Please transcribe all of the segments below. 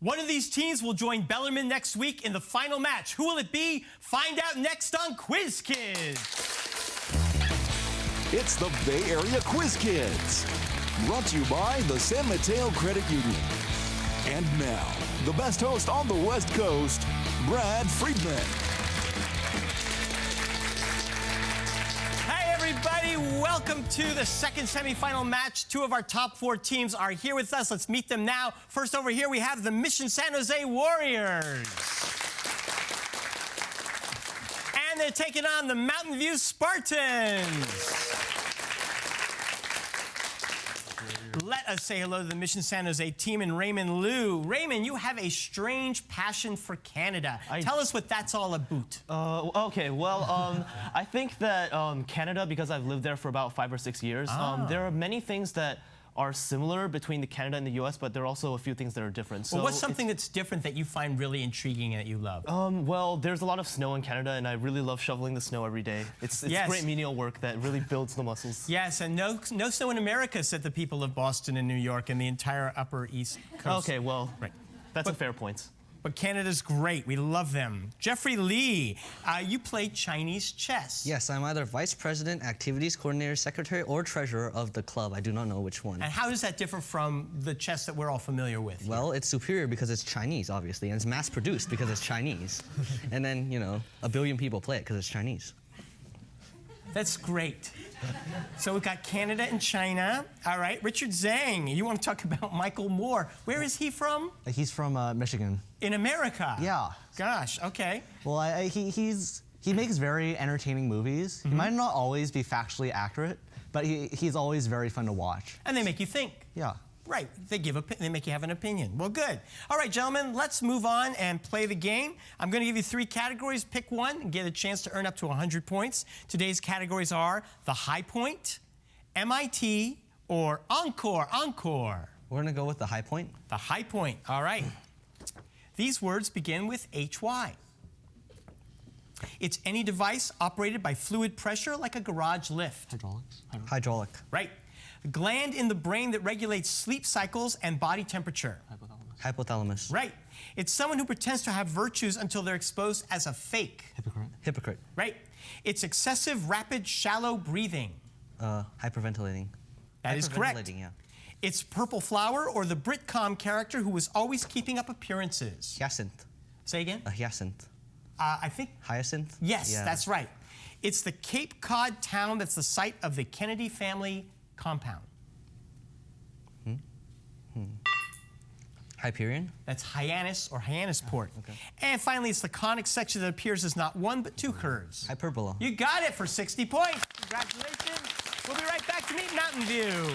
One of these teams will join Bellarmine next week in the final match. Who will it be? Find out next on Quiz Kids. It's the Bay Area Quiz Kids, brought to you by the San Mateo Credit Union. And now, the best host on the West Coast, Brad Friedman. Hey everybody, welcome to the second semifinal match. Two of our top four teams are here with us. Let's meet them now. First over here, we have the Mission San Jose Warriors. And they're taking on the Mountain View Spartans. Let us say hello to the Mission San Jose team and Raymond Liu. Raymond, you have a strange passion for Canada. Tell us what that's all about. Okay, well, I think that Canada, because I've lived there for about 5 or 6 years, there are many things that are similar between the Canada and the U.S., but there are also a few things that are different. So well, what's something that's different that you find really intriguing and that you love? Well, there's a lot of snow in Canada, and I really love shoveling the snow every day. It's Yes. great menial work that really builds the muscles. Yes, and no snow in America, said the people of Boston and New York and the entire Upper East Coast. Okay, well, Right. that's a fair point. But Canada's great. We love them. Jeffrey Lee, you play Chinese chess. Yes, I'm either Vice President, Activities Coordinator, Secretary, or Treasurer of the club. I do not know which one. And how does that differ from the chess that we're all familiar with? Well, it's superior because it's Chinese, obviously, and it's mass-produced because it's Chinese. And then, you know, a billion people play it because it's Chinese. That's great. So we've got Canada and China. All right, Richard Zhang, you want to talk about Michael Moore. Where is he from? He's from Michigan. In America? Yeah. Gosh, okay. Well, he makes very entertaining movies. He might not always be factually accurate, but he's always very fun to watch. And they make you think. Yeah. Right, they make you have an opinion. Well, good. All right, gentlemen, let's move on and play the game. I'm going to give you 3 categories. Pick one and get a chance to earn up to 100 points. Today's categories are the High Point, MIT, or Encore. We're going to go with the high point. The High Point, all right. These words begin with HY. It's any device operated by fluid pressure like a garage lift. Hydraulic. Right. The gland in the brain that regulates sleep cycles and body temperature. Hypothalamus. Right. It's someone who pretends to have virtues until they're exposed as a fake. Hypocrite. Right. It's excessive, rapid, shallow breathing. Hyperventilating. That is correct. Hyperventilating, yeah. It's Purple Flower or the Britcom character who was always keeping up appearances. Hyacinth. Say again? A hyacinth. I think... Hyacinth? Yes, Yeah. that's right. It's the Cape Cod town that's the site of the Kennedy family compound. Hyperion? That's Hyannis or Hyannisport. Okay. And finally, it's the conic section that appears as not 1 but 2 curves. Hyperbola. You got it for 60 points. Congratulations. We'll be right back to meet Mountain View.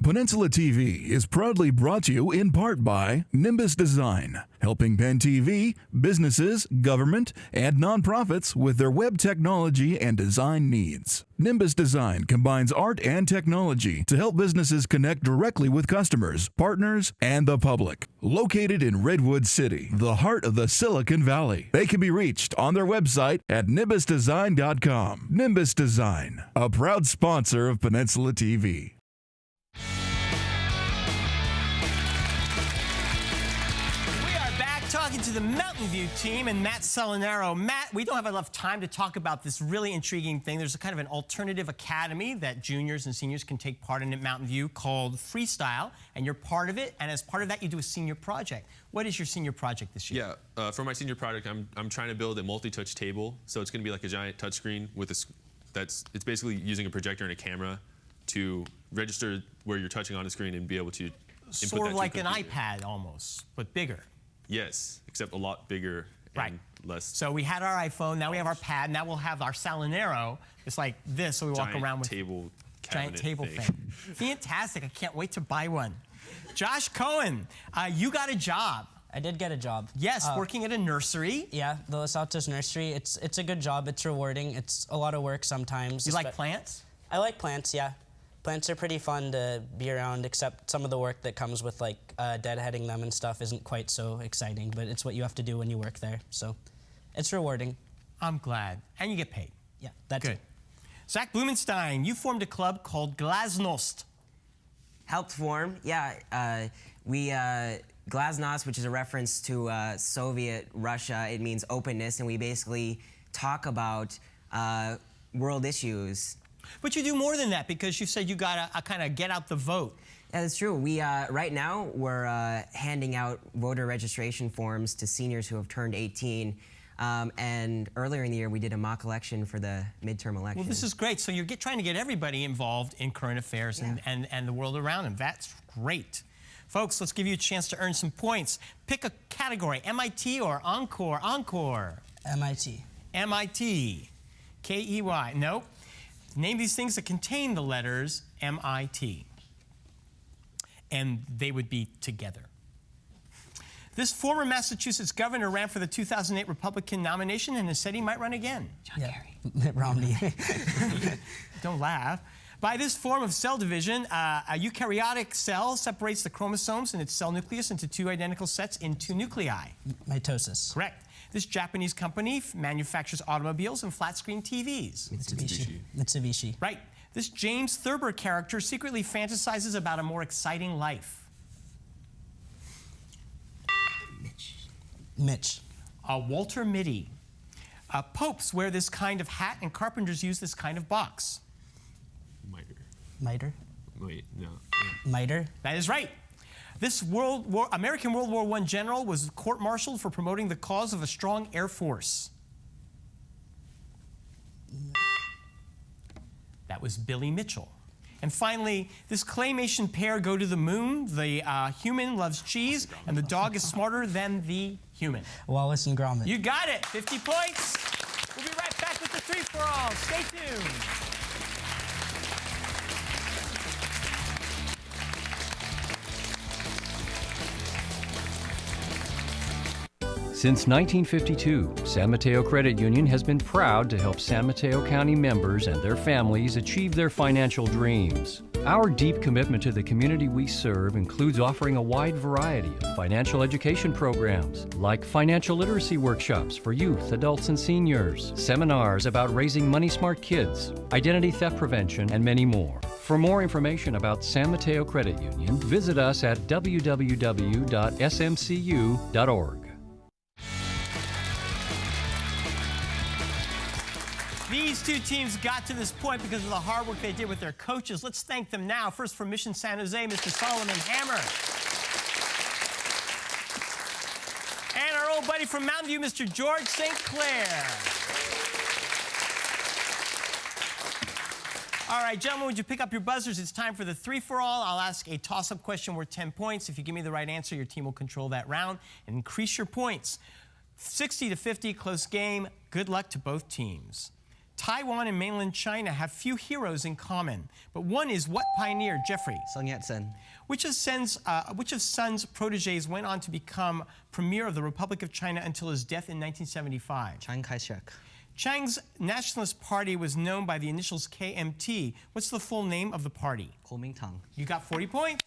Peninsula TV is proudly brought to you in part by Nimbus Design, helping Penn TV, businesses, government, and nonprofits with their web technology and design needs. Nimbus Design combines art and technology to help businesses connect directly with customers, partners, and the public. Located in Redwood City, the heart of the Silicon Valley. They can be reached on their website at nimbusdesign.com. Nimbus Design, a proud sponsor of Peninsula TV. Talking to the Mountain View team and Matt Salinaro. Matt, we don't have enough time to talk about this really intriguing thing. There's a kind of an alternative academy that juniors and seniors can take part in at Mountain View called Freestyle, and you're part of it, and as part of that, you do a senior project. What is your senior project this year? Yeah, for my senior project, I'm trying to build a multi-touch table, so it's going to be like a giant touchscreen with it's basically using a projector and a camera to register where you're touching on a screen and be able to input Sort of that like to a an computer. iPad almost, but bigger. Yes, except a lot bigger and less. So we had our iPhone, now we have our pad, now we'll have our Salinaro. It's like this, so we walk around with giant table thing. Fantastic, I can't wait to buy one. Josh Cohen, you got a job. I did get a job. Yes, working at a nursery. Yeah, the Los Altos Nursery. It's a good job. It's rewarding. It's a lot of work sometimes. You like plants? I like plants, yeah. Plants are pretty fun to be around, except some of the work that comes with like deadheading them and stuff isn't quite so exciting, but it's what you have to do when you work there. So it's rewarding. I'm glad. And you get paid. Yeah, that's Good. Zach Blumenstein, you formed a club called Glasnost. Helped form, yeah. Glasnost, which is a reference to Soviet Russia, it means openness, and we basically talk about world issues. But you do more than that because you said you got to kind of get out the vote. Yeah, that's true. We right now we're handing out voter registration forms to seniors who have turned 18. And earlier in the year, we did a mock election for the midterm election. Well, this is great. So you're trying to get everybody involved in current affairs and the world around them. That's great. Folks, let's give you a chance to earn some points. Pick a category, MIT or Encore? Encore. MIT. MIT. K-E-Y. Nope. Name these things that contain the letters MIT. And they would be together. This former Massachusetts governor ran for the 2008 Republican nomination and has said he might run again. John Kerry. Mitt Romney. Don't laugh. By this form of cell division, a eukaryotic cell separates the chromosomes in its cell nucleus into two identical sets in two nuclei. Mitosis. Correct. This Japanese company manufactures automobiles and flat-screen TVs. Mitsubishi. Right. This James Thurber character secretly fantasizes about a more exciting life. Mitch. Walter Mitty. Popes wear this kind of hat and carpenters use this kind of box. Miter. Miter. Wait, no. Miter. That is right. This American World War I general was court-martialed for promoting the cause of a strong air force. That was Billy Mitchell. And finally, this claymation pair go to the moon. The human loves cheese, and the dog is smarter than the human. Wallace and Gromit. You got it. 50 points. We'll be right back with the three-for-all. Stay tuned. Since 1952, San Mateo Credit Union has been proud to help San Mateo County members and their families achieve their financial dreams. Our deep commitment to the community we serve includes offering a wide variety of financial education programs, like financial literacy workshops for youth, adults, and seniors, seminars about raising money-smart kids, identity theft prevention, and many more. For more information about San Mateo Credit Union, visit us at www.smcu.org. These two teams got to this point because of the hard work they did with their coaches. Let's thank them now. First from Mission San Jose, Mr. Solomon Hammer. And our old buddy from Mountain View, Mr. George St. Clair. All right, gentlemen, would you pick up your buzzers? It's time for the three-for-all. I'll ask a toss-up question worth 10 points. If you give me the right answer, your team will control that round and increase your points. 60-50, close game. Good luck to both teams. Taiwan and mainland China have few heroes in common, but one is what pioneer, Jeffrey? Sun Yat-sen. Which of Sun's proteges went on to become premier of the Republic of China until his death in 1975? Chiang Kai-shek. Chiang's Nationalist Party was known by the initials KMT. What's the full name of the party? Kuomintang. You got 40 points.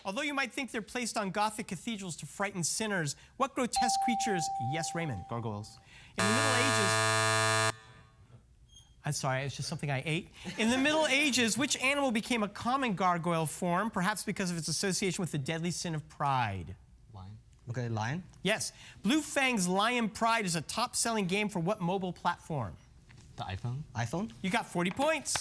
Although you might think they're placed on Gothic cathedrals to frighten sinners, what grotesque creatures, yes, Raymond? Gargoyles. In the Middle Ages, I'm sorry, it's just something I ate. In the Middle Ages, which animal became a common gargoyle form, perhaps because of its association with the deadly sin of pride? Lion. Okay, lion. Yes. Blue Fang's Lion Pride is a top-selling game for what mobile platform? The iPhone? iPhone. You got 40 points.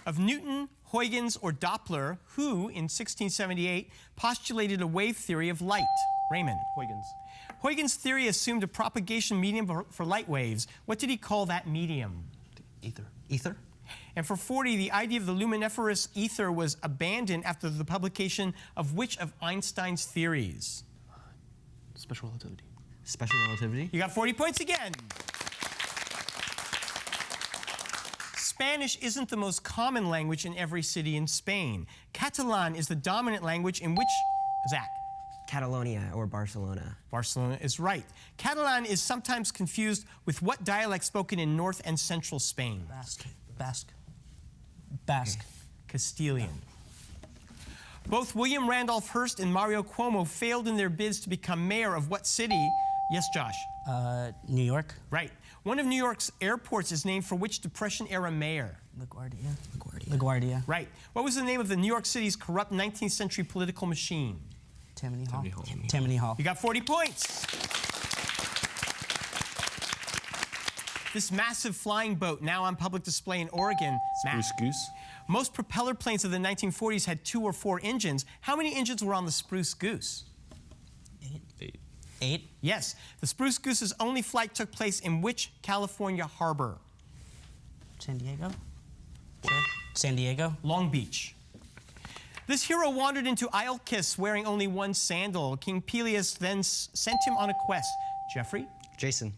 Of Newton, Huygens, or Doppler, who, in 1678, postulated a wave theory of light? Raymond. Huygens. Huygens' theory assumed a propagation medium for light waves. What did he call that medium? Ether. Ether. And for 40, the idea of the luminiferous ether was abandoned after the publication of which of Einstein's theories? Special relativity. Special relativity. You got 40 points again. Spanish isn't the most common language in every city in Spain. Catalan is the dominant language in which, Zach? Catalonia or Barcelona. Barcelona is right. Catalan is sometimes confused with what dialect spoken in North and Central Spain? Basque. Castilian. Both William Randolph Hearst and Mario Cuomo failed in their bids to become mayor of what city? Yes, Josh. New York. Right. One of New York's airports is named for which Depression-era mayor? LaGuardia. LaGuardia. Right. What was the name of the New York City's corrupt 19th century political machine? Tammany Hall. Tammany Hall. You got 40 points. This massive flying boat, now on public display in Oregon. Matt. Spruce Goose. Most propeller planes of the 1940s had 2 or 4 engines. How many engines were on the Spruce Goose? 8. Yes. The Spruce Goose's only flight took place in which California harbor? San Diego. Sure. San Diego. Long Beach. This hero wandered into Iolcus wearing only one sandal. King Peleus then sent him on a quest. Jeffrey? Jason,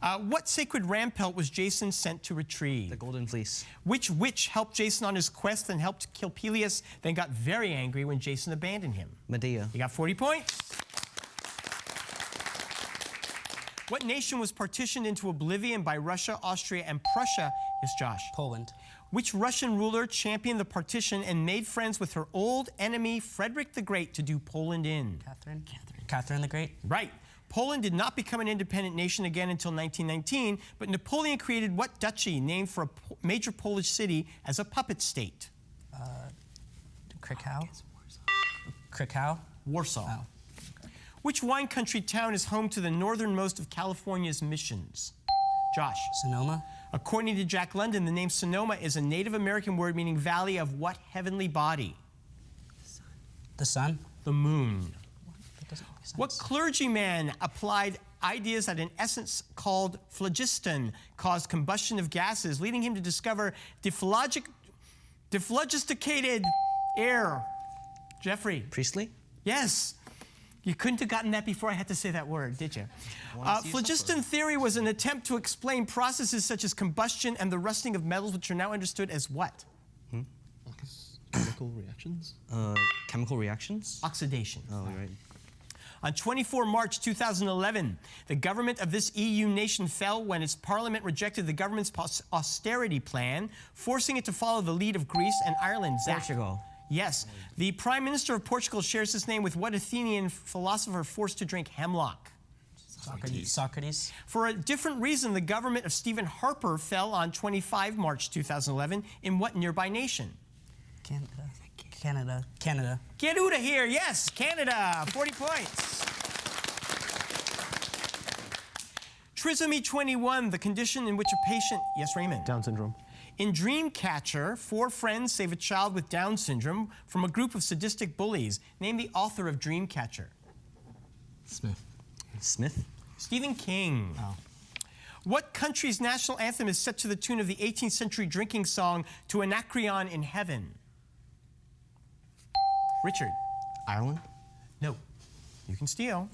What sacred rampelt was Jason sent to retrieve? the Golden Fleece. Which witch helped Jason on his quest and helped kill Peleus, then got very angry when Jason abandoned him? Medea. You got 40 points. What nation was partitioned into oblivion by Russia, Austria, and Prussia? Yes, Josh. Poland. Which Russian ruler championed the partition and made friends with her old enemy, Frederick the Great, to do Poland in? Catherine the Great. Right. Poland did not become an independent nation again until 1919, but Napoleon created what duchy named for a major Polish city as a puppet state? Krakow. Krakow. Warsaw. Oh. Which wine country town is home to the northernmost of California's missions? Josh. Sonoma. According to Jack London, the name Sonoma is a Native American word meaning valley of what heavenly body? The sun. The moon. That doesn't make sense. What clergyman applied ideas that in essence called phlogiston caused combustion of gases, leading him to discover dephlogisticated air? Jeffrey. Priestley? Yes. You couldn't have gotten that before I had to say that word, did you? Phlogiston theory was an attempt to explain processes such as combustion and the rusting of metals, which are now understood as what? Chemical reactions? Chemical reactions? Oxidation. Oh, right. On 24 March 2011, the government of this EU nation fell when its parliament rejected the government's austerity plan, forcing it to follow the lead of Greece and Ireland. Zach. Portugal. Yes. The Prime Minister of Portugal shares his name with what Athenian philosopher forced to drink hemlock? Socrates. For a different reason, the government of Stephen Harper fell on 25 March 2011 in what nearby nation? Canada. Get out of here. Yes, Canada. 40 points. Trisomy 21, the condition in which a patient... Yes, Raymond. Down syndrome. In Dreamcatcher, 4 friends save a child with Down syndrome from a group of sadistic bullies. Name the author of Dreamcatcher. Smith. Stephen King. Oh. What country's national anthem is set to the tune of the 18th century drinking song To Anacreon in Heaven? Richard. Ireland? No. You can steal.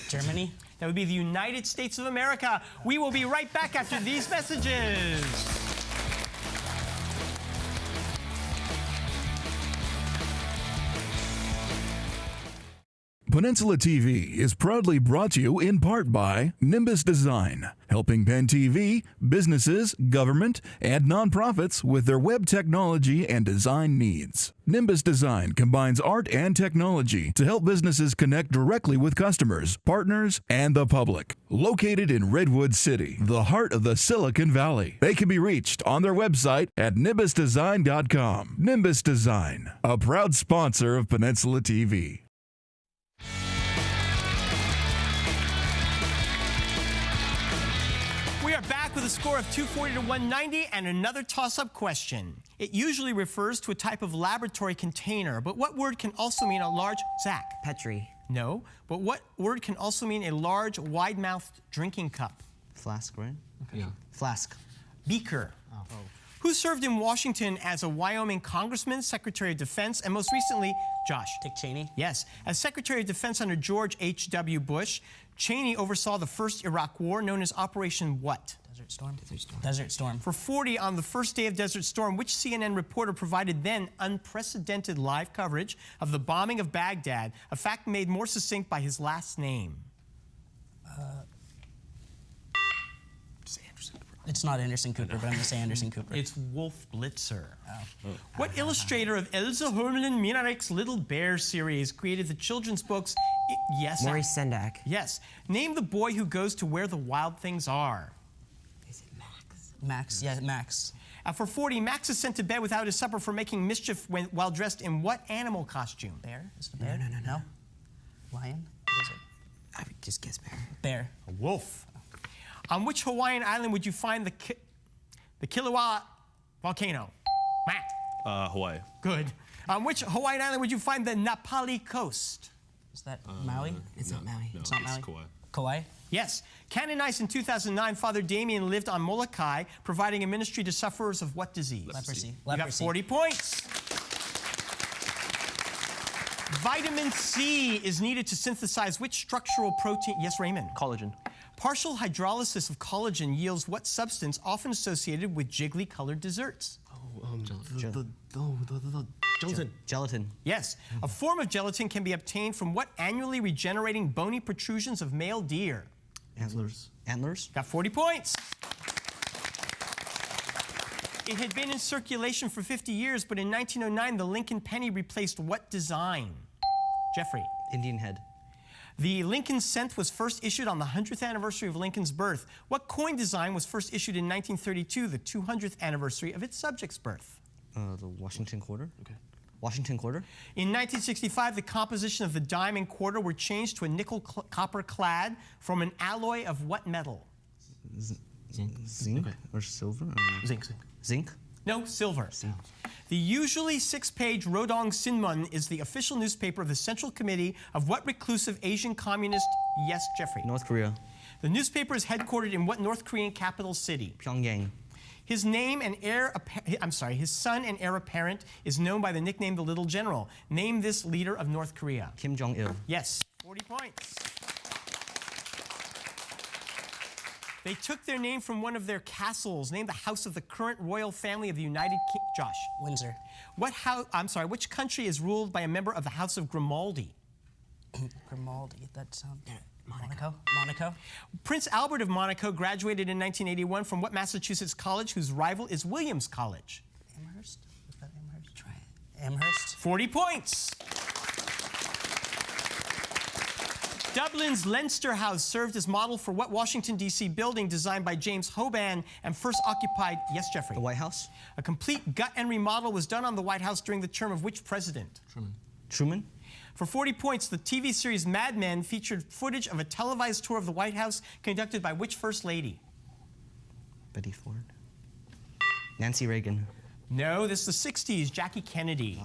Germany. That would be the United States of America. We will be right back after these messages. Peninsula TV is proudly brought to you in part by Nimbus Design, helping Penn TV, businesses, government, and nonprofits with their web technology and design needs. Nimbus Design combines art and technology to help businesses connect directly with customers, partners, and the public. Located in Redwood City, the heart of the Silicon Valley, they can be reached on their website at nimbusdesign.com. Nimbus Design, a proud sponsor of Peninsula TV. We are back with a score of 240 to 190 and another toss-up question. It usually refers to a type of laboratory container, but what word can also mean a large... Zach? Petri. No, but what word can also mean a large, wide-mouthed drinking cup? Flask, right? Yeah. Flask. Beaker. Who served in Washington as a Wyoming congressman, Secretary of Defense, and most recently, Josh? Dick Cheney. Yes. As Secretary of Defense under George H.W. Bush, Cheney oversaw the first Iraq War, known as Operation what? Desert Storm. Desert Storm. For 40 on the first day of Desert Storm, which CNN reporter provided then unprecedented live coverage of the bombing of Baghdad, a fact made more succinct by his last name? It's not Anderson Cooper, but I'm going to say Anderson Cooper. It's Wolf Blitzer. What illustrator of Elsa Hermelin Minarek's Little Bear series created the children's books? Yes. Maurice Sendak. Yes. Name the boy who goes to where the wild things are. Is it Max? Max. Yeah, Max. For 40, Max is sent to bed without his supper for making mischief while dressed in what animal costume? Bear? Is it a bear? No. Lion? What is it? I would just guess bear. Bear. A wolf. On which Hawaiian island would you find the Kilauea volcano? Matt. Hawaii. Good. On which Hawaiian island would you find the Napali coast? Is that Maui? It's not Maui. No, It's not Maui. Kauai. Kauai? Yes. Canonized in 2009, Father Damien lived on Molokai, providing a ministry to sufferers of what disease? Leprosy. You got 40 points. Vitamin C is needed to synthesize which structural protein? Yes, Raymond. Collagen. Partial hydrolysis of collagen yields what substance often associated with jiggly-colored desserts? Gelatin. Gelatin. Yes. A form of gelatin can be obtained from what annually regenerating bony protrusions of male deer? Antlers. Antlers? Got 40 points. It had been in circulation for 50 years, but in 1909, the Lincoln penny replaced what design? Jeffrey. Indian head. The Lincoln cent was first issued on the 100th anniversary of Lincoln's birth. What coin design was first issued in 1932, the 200th anniversary of its subject's birth? The Washington quarter. Okay. Washington quarter. In 1965, the composition of the dime and quarter were changed to a nickel copper clad from an alloy of what metal? Zinc or silver? Zinc. Zinc? No, silver. The usually 6-page Rodong Sinmun is the official newspaper of the Central Committee of what reclusive Asian communist? Yes, Jeffrey. North Korea. The newspaper is headquartered in what North Korean capital city? Pyongyang. His name and heir, his son and heir apparent is known by the nickname the Little General. Name this leader of North Korea. Kim Jong-il. Yes, 40 points. They took their name from one of their castles, named the house of the current royal family of the United Kingdom. Josh. Windsor. Which country is ruled by a member of the House of Grimaldi? Grimaldi. That sounds. Monaco. Monaco. Prince Albert of Monaco graduated in 1981 from what Massachusetts college whose rival is Williams College? Amherst. Is that Amherst? Try it. Amherst. 40 points. Dublin's Leinster House served as model for what Washington, D.C. building designed by James Hoban and first occupied, yes, Jeffrey? The White House. A complete gut and remodel was done on the White House during the term of which president? Truman. For 40 points, the TV series Mad Men featured footage of a televised tour of the White House conducted by which First Lady? Betty Ford. Nancy Reagan. No, this is the 60s, Jackie Kennedy.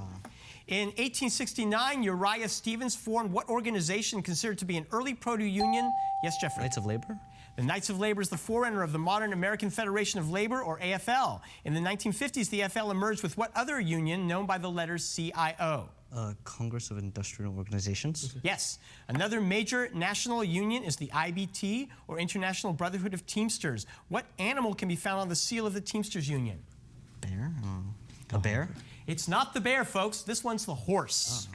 In 1869, Uriah Stevens formed what organization considered to be an early proto-union? Yes, Jeffrey? Knights of Labor. The Knights of Labor is the forerunner of the modern American Federation of Labor, or AFL. In the 1950s, the AFL emerged with what other union known by the letters CIO? Congress of Industrial Organizations. Yes. Another major national union is the IBT, or International Brotherhood of Teamsters. What animal can be found on the seal of the Teamsters Union? Bear? A bear? It's not the bear, folks. This one's the horse.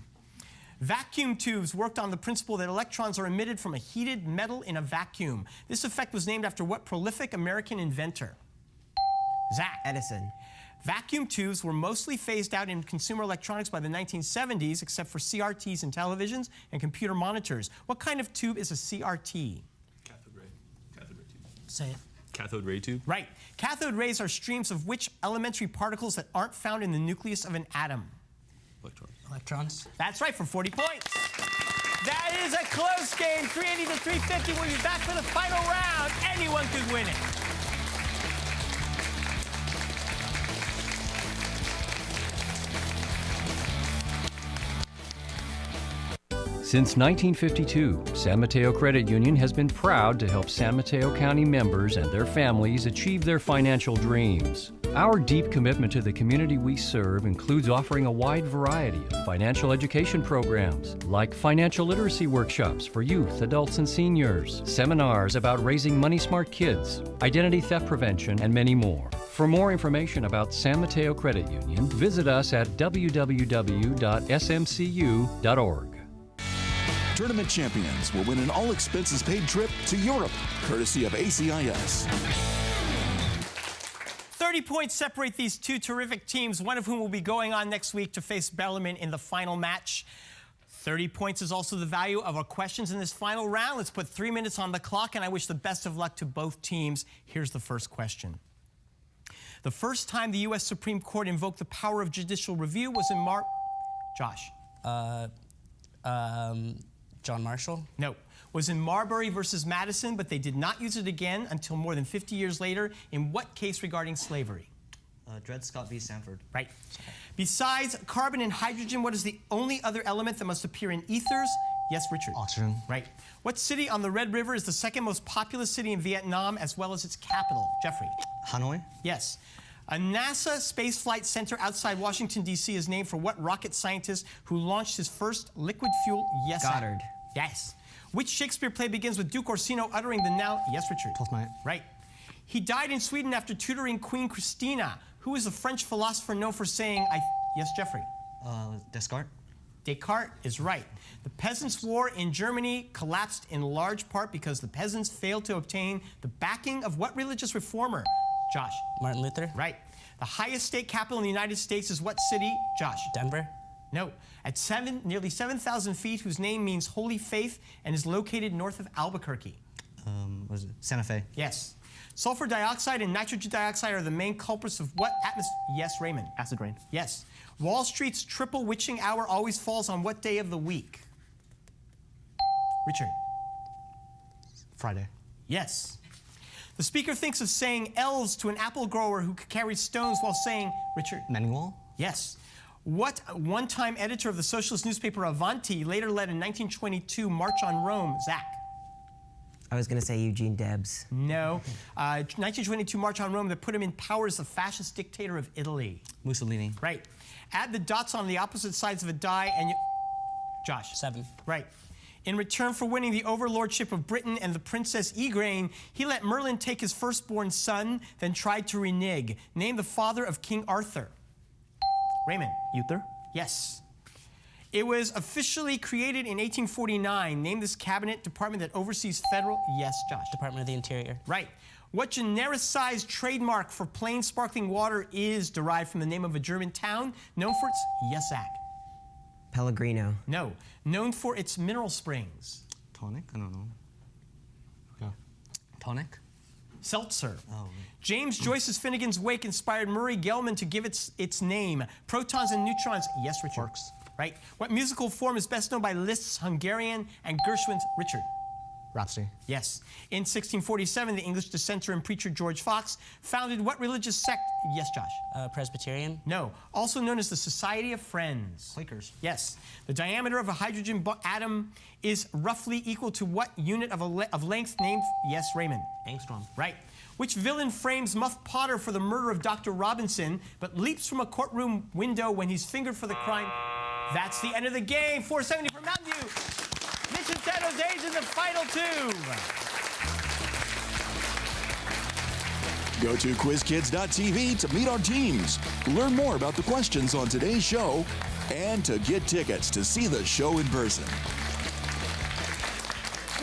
Vacuum tubes worked on the principle that electrons are emitted from a heated metal in a vacuum. This effect was named after what prolific American inventor? Zach. Edison. Vacuum tubes were mostly phased out in consumer electronics by the 1970s, except for CRTs in televisions and computer monitors. What kind of tube is a CRT? Cathode ray. Cathode ray tube. Say it. Cathode ray tube. Right. Cathode rays are streams of which elementary particles that aren't found in the nucleus of an atom? Electrons. Electrons. That's right, for 40 points. That is a close game, 380 to 350. We'll be back for the final round. Anyone could win it. Since 1952, San Mateo Credit Union has been proud to help San Mateo County members and their families achieve their financial dreams. Our deep commitment to the community we serve includes offering a wide variety of financial education programs, like financial literacy workshops for youth, adults, and seniors, seminars about raising money-smart kids, identity theft prevention, and many more. For more information about San Mateo Credit Union, visit us at www.smcu.org. Tournament champions will win an all-expenses-paid trip to Europe, courtesy of ACIS. 30 points separate these two terrific teams, one of whom will be going on next week to face Bellarmine in the final match. 30 points is also the value of our questions in this final round. Let's put 3 minutes on the clock, and I wish the best of luck to both teams. Here's the first question. The first time the U.S. Supreme Court invoked the power of judicial review was in Josh. John Marshall? No. Was in Marbury versus Madison, but they did not use it again until more than 50 years later. In what case regarding slavery? Dred Scott v. Sanford. Right. Besides carbon and hydrogen, what is the only other element that must appear in ethers? Yes, Richard. Oxygen. Right. What city on the Red River is the second most populous city in Vietnam, as well as its capital? Jeffrey. Hanoi. Yes. A NASA Space Flight Center outside Washington, D.C. is named for what rocket scientist who launched his first liquid fuel? Yes. Goddard. Yes. Which Shakespeare play begins with Duke Orsino uttering the noun? Yes, Richard. Twelfth Night. Right. He died in Sweden after tutoring Queen Christina. Who is a French philosopher known for saying, yes, Jeffrey? Descartes. Descartes is right. The Peasants' War in Germany collapsed in large part because the peasants failed to obtain the backing of what religious reformer? Josh. Martin Luther? Right. The highest state capital in the United States is what city? Josh. Denver? No. At nearly 7,000 feet, whose name means holy faith and is located north of Albuquerque. Was it Santa Fe? Yes. Sulfur dioxide and nitrogen dioxide are the main culprits of what atmosphere? Yes, Raymond. Acid rain. Yes. Wall Street's triple witching hour always falls on what day of the week? Richard. Friday. Yes. The speaker thinks of saying elves to an apple grower who carried stones while saying, Richard. Mendenwall. Yes. What one-time editor of the socialist newspaper Avanti later led a 1922 March on Rome? Zach. I was going to say Eugene Debs. No. 1922 March on Rome that put him in power as the fascist dictator of Italy. Mussolini. Right. Add the dots on the opposite sides of a die and you... Josh. 7. Right. In return for winning the overlordship of Britain and the Princess Igraine, he let Merlin take his firstborn son, then tried to renege. Name the father of King Arthur. Raymond. Uther. Yes. It was officially created in 1849. Name this cabinet department that oversees federal... Yes, Josh. Department of the Interior. Right. What genericized trademark for plain sparkling water is derived from the name of a German town known for its... Yes, Zach. Pellegrino. No. Known for its mineral springs. Tonic? I don't know. Yeah. Tonic? Seltzer. Oh. James Joyce's Finnegan's Wake inspired Murray Gell-Mann to give its name. Protons and neutrons. Yes, Richard. Quarks. Right. What musical form is best known by Liszt's Hungarian and Gershwin's Richard? Rhapsody. Yes. In 1647, the English dissenter and preacher George Fox founded what religious sect? Yes, Josh. Presbyterian? No. Also known as the Society of Friends. Quakers. Yes. The diameter of a hydrogen atom is roughly equal to what unit of length named? Yes, Raymond. Angstrom. Right. Which villain frames Muff Potter for the murder of Dr. Robinson, but leaps from a courtroom window when he's fingered for the crime? That's the end of the game. 470 for Mountain View. Mission San Jose's in the final 2. Go to quizkids.tv to meet our teams, learn more about the questions on today's show, and to get tickets to see the show in person.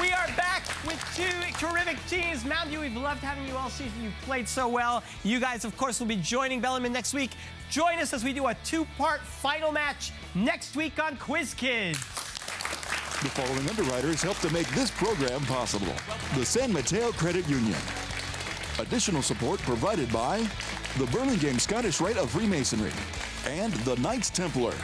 We are back with 2 terrific teams. Mountain View, we've loved having you all season. You played so well. You guys, of course, will be joining Bellarmine next week. Join us as we do a 2-part final match next week on Quiz Kids. The following underwriters help to make this program possible. The San Mateo Credit Union. Additional support provided by the Burlingame Scottish Rite of Freemasonry and the Knights Templar.